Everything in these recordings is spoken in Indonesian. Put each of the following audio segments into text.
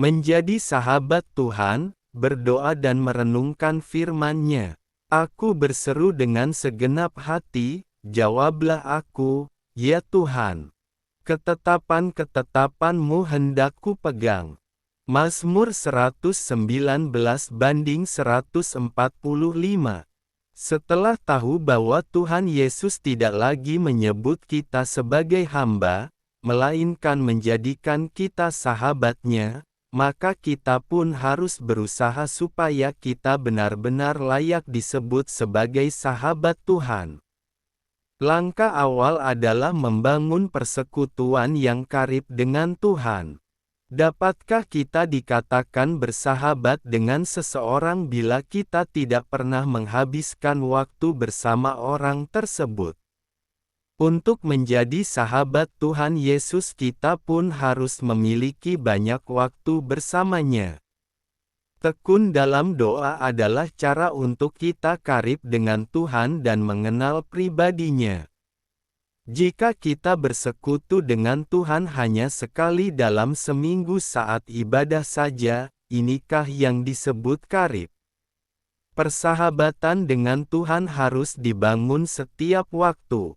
Menjadi sahabat Tuhan, berdoa dan merenungkan firman-Nya. Aku berseru dengan segenap hati, jawablah aku, ya Tuhan. Ketetapan-ketetapan-Mu hendak ku pegang. Mazmur 119:145. Setelah tahu bahwa Tuhan Yesus tidak lagi menyebut kita sebagai hamba, melainkan menjadikan kita sahabat-Nya, maka kita pun harus berusaha supaya kita benar-benar layak disebut sebagai sahabat Tuhan. Langkah awal adalah membangun persekutuan yang karib dengan Tuhan. Dapatkah kita dikatakan bersahabat dengan seseorang bila kita tidak pernah menghabiskan waktu bersama orang tersebut? Untuk menjadi sahabat Tuhan Yesus kita pun harus memiliki banyak waktu bersamanya. Tekun dalam doa adalah cara untuk kita karib dengan Tuhan dan mengenal pribadi-Nya. Jika kita bersekutu dengan Tuhan hanya sekali dalam seminggu saat ibadah saja, inikah yang disebut karib? Persahabatan dengan Tuhan harus dibangun setiap waktu.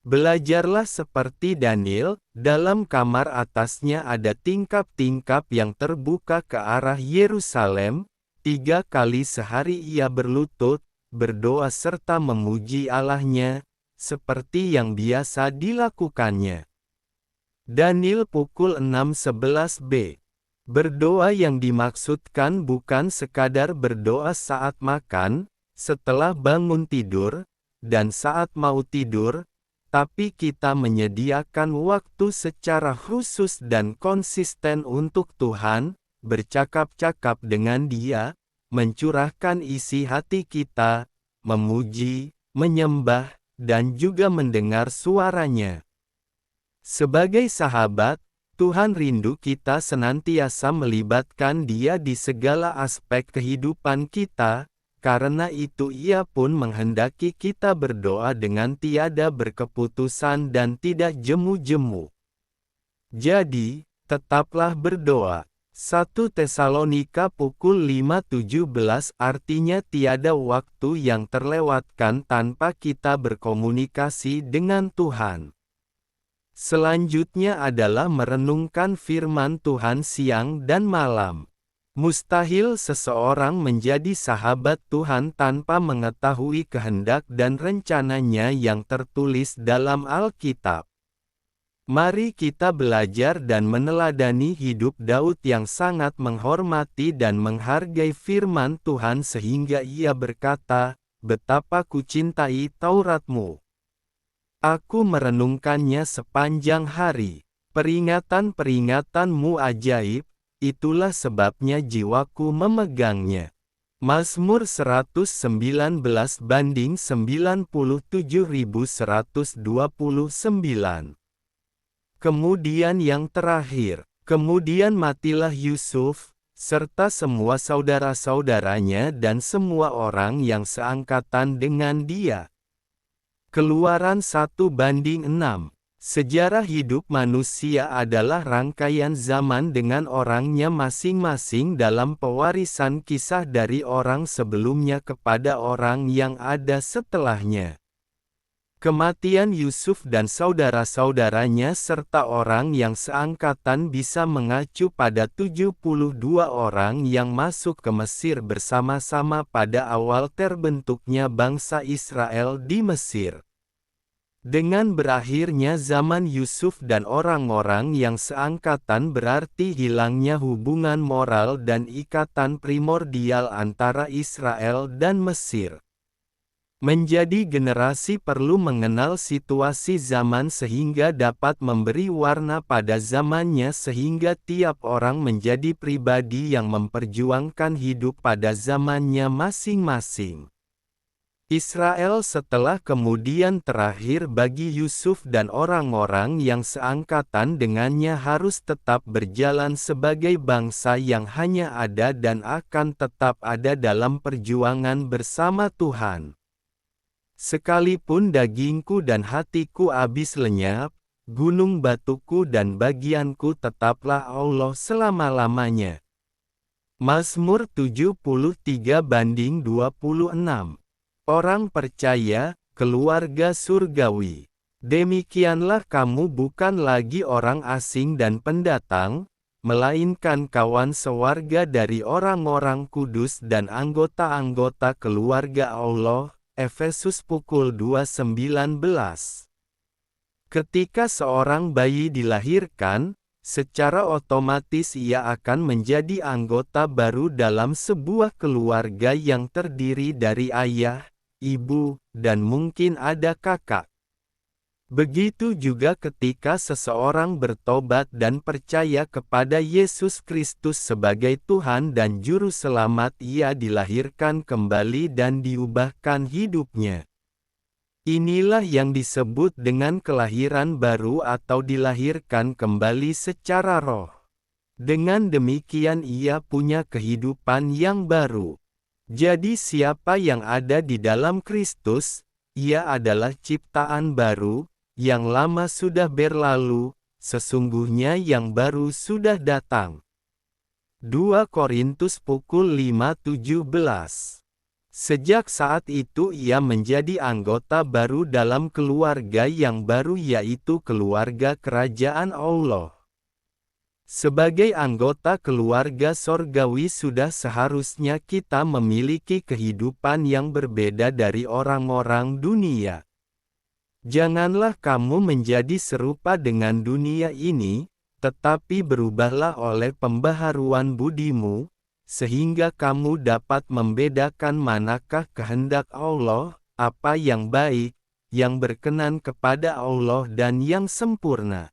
Belajarlah seperti Daniel, dalam kamar atasnya ada tingkap-tingkap yang terbuka ke arah Yerusalem. 3 kali sehari ia berlutut, berdoa serta memuji Allahnya, seperti yang biasa dilakukannya. Daniel pukul 6:11b. Berdoa yang dimaksudkan bukan sekadar berdoa saat makan, setelah bangun tidur, dan saat mau tidur, tapi kita menyediakan waktu secara khusus dan konsisten untuk Tuhan, bercakap-cakap dengan Dia, mencurahkan isi hati kita, memuji, menyembah, dan juga mendengar suaranya. Sebagai sahabat, Tuhan rindu kita senantiasa melibatkan Dia di segala aspek kehidupan kita, karena itu Ia pun menghendaki kita berdoa dengan tiada berkeputusan dan tidak jemu-jemu. Jadi, tetaplah berdoa. 1 Tesalonika pukul 5:17 artinya tiada waktu yang terlewatkan tanpa kita berkomunikasi dengan Tuhan. Selanjutnya adalah merenungkan firman Tuhan siang dan malam. Mustahil seseorang menjadi sahabat Tuhan tanpa mengetahui kehendak dan rencananya yang tertulis dalam Alkitab. Mari kita belajar dan meneladani hidup Daud yang sangat menghormati dan menghargai firman Tuhan sehingga ia berkata, "Betapa kucintai Taurat-Mu. Aku merenungkannya sepanjang hari. Peringatan-peringatan-Mu ajaib, itulah sebabnya jiwaku memegangnya." Mazmur 119:97.129. Kemudian yang terakhir, kemudian matilah Yusuf, serta semua saudara-saudaranya dan semua orang yang seangkatan dengan dia. Keluaran 1:6. Sejarah hidup manusia adalah rangkaian zaman dengan orangnya masing-masing dalam pewarisan kisah dari orang sebelumnya kepada orang yang ada setelahnya. Kematian Yusuf dan saudara-saudaranya serta orang yang seangkatan bisa mengacu pada 72 orang yang masuk ke Mesir bersama-sama pada awal terbentuknya bangsa Israel di Mesir. Dengan berakhirnya zaman Yusuf dan orang-orang yang seangkatan berarti hilangnya hubungan moral dan ikatan primordial antara Israel dan Mesir. Menjadi generasi perlu mengenal situasi zaman sehingga dapat memberi warna pada zamannya sehingga tiap orang menjadi pribadi yang memperjuangkan hidup pada zamannya masing-masing. Israel setelah kemudian terakhir bagi Yusuf dan orang-orang yang seangkatan dengannya harus tetap berjalan sebagai bangsa yang hanya ada dan akan tetap ada dalam perjuangan bersama Tuhan. Sekalipun dagingku dan hatiku habis lenyap, gunung batuku dan bagianku tetaplah Allah selama-lamanya. Mazmur 73:26. Orang percaya, keluarga surgawi. Demikianlah kamu bukan lagi orang asing dan pendatang, melainkan kawan sewarga dari orang-orang kudus dan anggota-anggota keluarga Allah. Efesus 2:19. Ketika seorang bayi dilahirkan, secara otomatis ia akan menjadi anggota baru dalam sebuah keluarga yang terdiri dari ayah, ibu, dan mungkin ada kakak. Begitu juga ketika seseorang bertobat dan percaya kepada Yesus Kristus sebagai Tuhan dan Juru Selamat, ia dilahirkan kembali dan diubahkan hidupnya. Inilah yang disebut dengan kelahiran baru atau dilahirkan kembali secara roh. Dengan demikian ia punya kehidupan yang baru. Jadi siapa yang ada di dalam Kristus, ia adalah ciptaan baru, yang lama sudah berlalu, sesungguhnya yang baru sudah datang. 2 Korintus 5:17. Sejak saat itu ia menjadi anggota baru dalam keluarga yang baru, yaitu keluarga kerajaan Allah. Sebagai anggota keluarga sorgawi sudah seharusnya kita memiliki kehidupan yang berbeda dari orang-orang dunia. Janganlah kamu menjadi serupa dengan dunia ini, tetapi berubahlah oleh pembaharuan budimu, sehingga kamu dapat membedakan manakah kehendak Allah, apa yang baik, yang berkenan kepada Allah dan yang sempurna.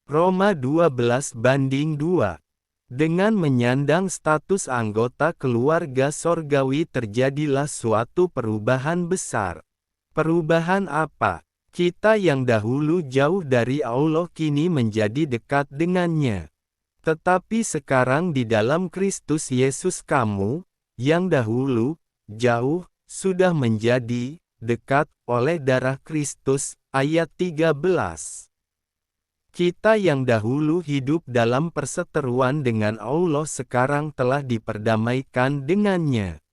Roma 12:2. Dengan menyandang status anggota keluarga sorgawi terjadilah suatu perubahan besar. Perubahan apa? Kita yang dahulu jauh dari Allah kini menjadi dekat dengannya. Tetapi sekarang di dalam Kristus Yesus kamu, yang dahulu jauh, sudah menjadi dekat oleh darah Kristus. Ayat 13. Kita yang dahulu hidup dalam perseteruan dengan Allah sekarang telah diperdamaikan dengannya.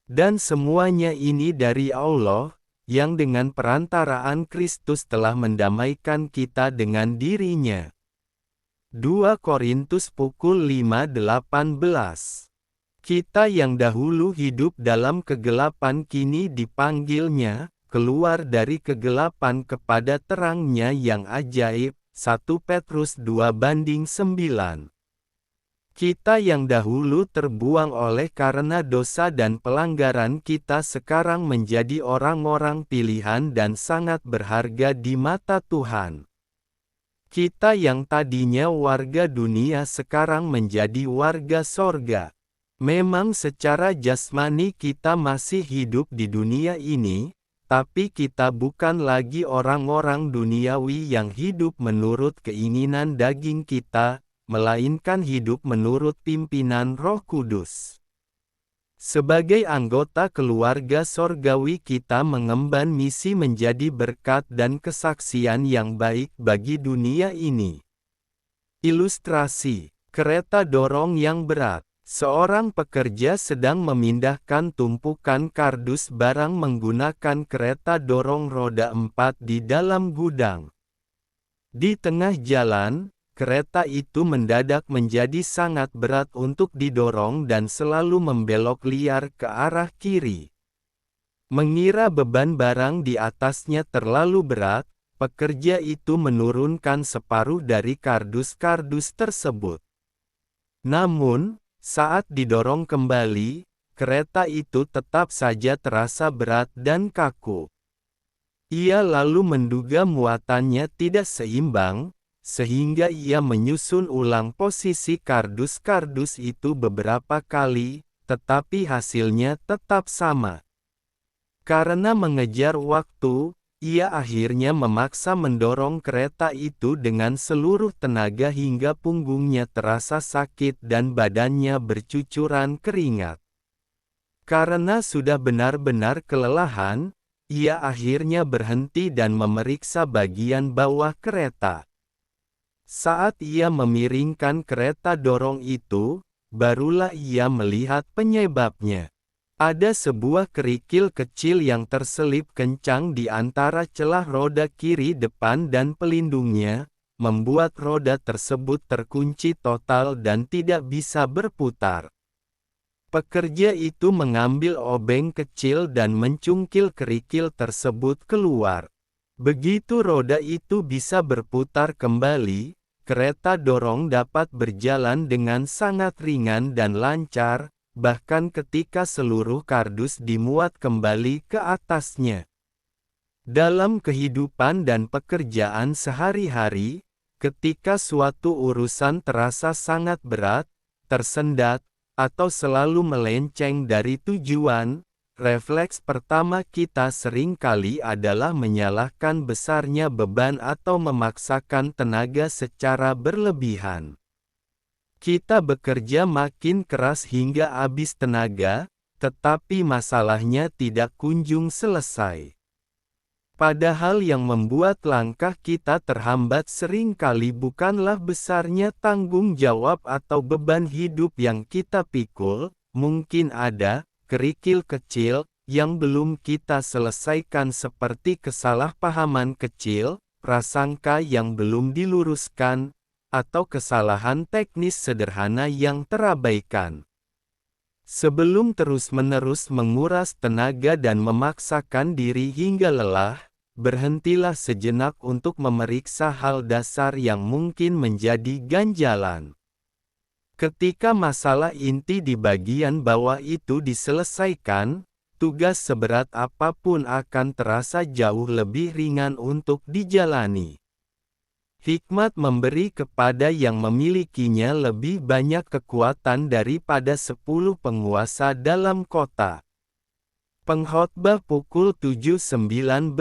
Dan semuanya ini dari Allah, yang dengan perantaraan Kristus telah mendamaikan kita dengan dirinya. 2 Korintus 5:18. Kita yang dahulu hidup dalam kegelapan kini dipanggilnya, keluar dari kegelapan kepada terangnya yang ajaib. 1 Petrus 2:9. Kita yang dahulu terbuang oleh karena dosa dan pelanggaran kita sekarang menjadi orang-orang pilihan dan sangat berharga di mata Tuhan. Kita yang tadinya warga dunia sekarang menjadi warga sorga. Memang secara jasmani kita masih hidup di dunia ini, tapi kita bukan lagi orang-orang duniawi yang hidup menurut keinginan daging kita, melainkan hidup menurut pimpinan Roh Kudus. Sebagai anggota keluarga sorgawi kita mengemban misi menjadi berkat dan kesaksian yang baik bagi dunia ini. Ilustrasi, kereta dorong yang berat. Seorang pekerja sedang memindahkan tumpukan kardus barang menggunakan kereta dorong roda 4 di dalam gudang. Di tengah jalan, kereta itu mendadak menjadi sangat berat untuk didorong dan selalu membelok liar ke arah kiri. Mengira beban barang di atasnya terlalu berat, pekerja itu menurunkan separuh dari kardus-kardus tersebut. Namun, saat didorong kembali, kereta itu tetap saja terasa berat dan kaku. Ia lalu menduga muatannya tidak seimbang, sehingga ia menyusun ulang posisi kardus-kardus itu beberapa kali, tetapi hasilnya tetap sama. Karena mengejar waktu, ia akhirnya memaksa mendorong kereta itu dengan seluruh tenaga hingga punggungnya terasa sakit dan badannya bercucuran keringat. Karena sudah benar-benar kelelahan, ia akhirnya berhenti dan memeriksa bagian bawah kereta. Saat ia memiringkan kereta dorong itu, barulah ia melihat penyebabnya. Ada sebuah kerikil kecil yang terselip kencang di antara celah roda kiri depan dan pelindungnya, membuat roda tersebut terkunci total dan tidak bisa berputar. Pekerja itu mengambil obeng kecil dan mencungkil kerikil tersebut keluar. Begitu roda itu bisa berputar kembali, kereta dorong dapat berjalan dengan sangat ringan dan lancar, bahkan ketika seluruh kardus dimuat kembali ke atasnya. Dalam kehidupan dan pekerjaan sehari-hari, ketika suatu urusan terasa sangat berat, tersendat, atau selalu melenceng dari tujuan, refleks pertama kita seringkali adalah menyalahkan besarnya beban atau memaksakan tenaga secara berlebihan. Kita bekerja makin keras hingga habis tenaga, tetapi masalahnya tidak kunjung selesai. Padahal yang membuat langkah kita terhambat seringkali bukanlah besarnya tanggung jawab atau beban hidup yang kita pikul, mungkin ada kerikil kecil yang belum kita selesaikan seperti kesalahpahaman kecil, prasangka yang belum diluruskan, atau kesalahan teknis sederhana yang terabaikan. Sebelum terus-menerus menguras tenaga dan memaksakan diri hingga lelah, berhentilah sejenak untuk memeriksa hal dasar yang mungkin menjadi ganjalan. Ketika masalah inti di bagian bawah itu diselesaikan, tugas seberat apapun akan terasa jauh lebih ringan untuk dijalani. Hikmat memberi kepada yang memilikinya lebih banyak kekuatan daripada 10 penguasa dalam kota. Pengkhotbah pukul 7.19